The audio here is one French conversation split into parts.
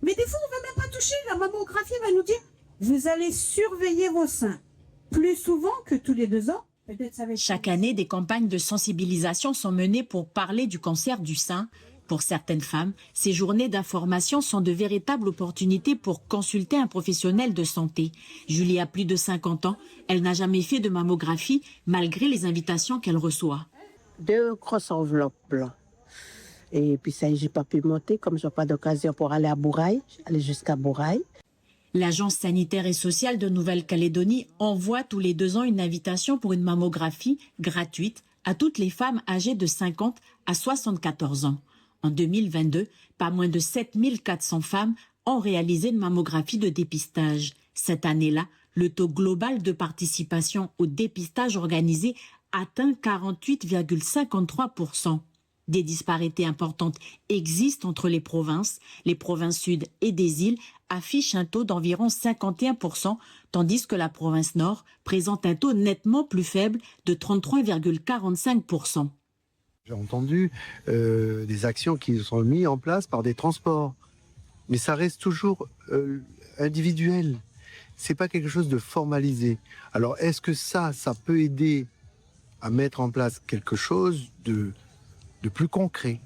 Mais des fois, on ne va même pas toucher. La mammographie va nous dire, vous allez surveiller vos seins plus souvent que tous les 2 ans. Chaque année, des campagnes de sensibilisation sont menées pour parler du cancer du sein. Pour certaines femmes, ces journées d'information sont de véritables opportunités pour consulter un professionnel de santé. Julie a plus de 50 ans. Elle n'a jamais fait de mammographie malgré les invitations qu'elle reçoit. 2 grosses enveloppes blanches. Et puis ça, j'ai pas pu monter comme je n'ai pas d'occasion pour aller à Bourail, aller jusqu'à Bourail. L'Agence sanitaire et sociale de Nouvelle-Calédonie envoie tous les 2 ans une invitation pour une mammographie gratuite à toutes les femmes âgées de 50 à 74 ans. En 2022, pas moins de 7400 femmes ont réalisé une mammographie de dépistage. Cette année-là, le taux global de participation au dépistage organisé atteint 48,53%. Des disparités importantes existent entre les provinces. Les provinces sud et des îles affichent un taux d'environ 51%, tandis que la province nord présente un taux nettement plus faible de 33,45%. J'ai entendu des actions qui sont mises en place par des transports. Mais ça reste toujours individuel. C'est pas quelque chose de formalisé. Alors, est-ce que ça peut aider à mettre en place quelque chose de plus concret?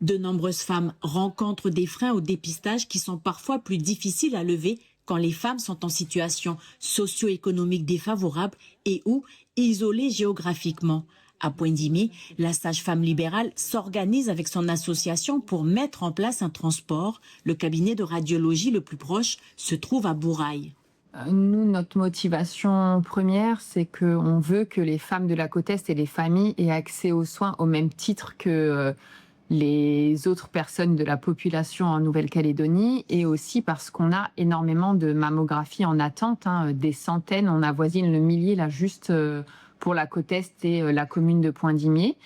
De nombreuses femmes rencontrent des freins au dépistage qui sont parfois plus difficiles à lever quand les femmes sont en situation socio-économique défavorable et ou isolées géographiquement. À Poindimié, la sage-femme libérale s'organise avec son association pour mettre en place un transport. Le cabinet de radiologie le plus proche se trouve à Bourail. Nous, notre motivation première, c'est qu'on veut que les femmes de la côte Est et les familles aient accès aux soins au même titre que les autres personnes de la population en Nouvelle-Calédonie, et aussi parce qu'on a énormément de mammographies en attente, des centaines, on avoisine le millier là juste pour la côte Est et la commune de Poindimié.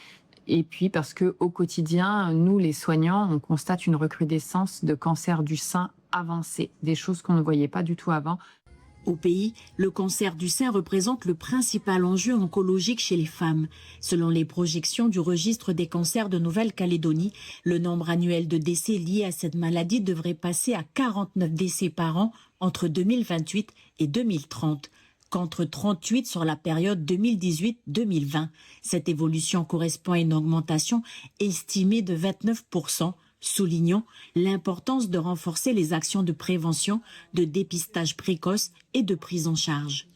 Et puis parce qu'au quotidien, nous les soignants, on constate une recrudescence de cancer du sein avancé, des choses qu'on ne voyait pas du tout avant. Au pays, le cancer du sein représente le principal enjeu oncologique chez les femmes. Selon les projections du registre des cancers de Nouvelle-Calédonie, le nombre annuel de décès liés à cette maladie devrait passer à 49 décès par an entre 2028 et 2030, contre 38 sur la période 2018-2020. Cette évolution correspond à une augmentation estimée de 29%. Soulignons l'importance de renforcer les actions de prévention, de dépistage précoce et de prise en charge.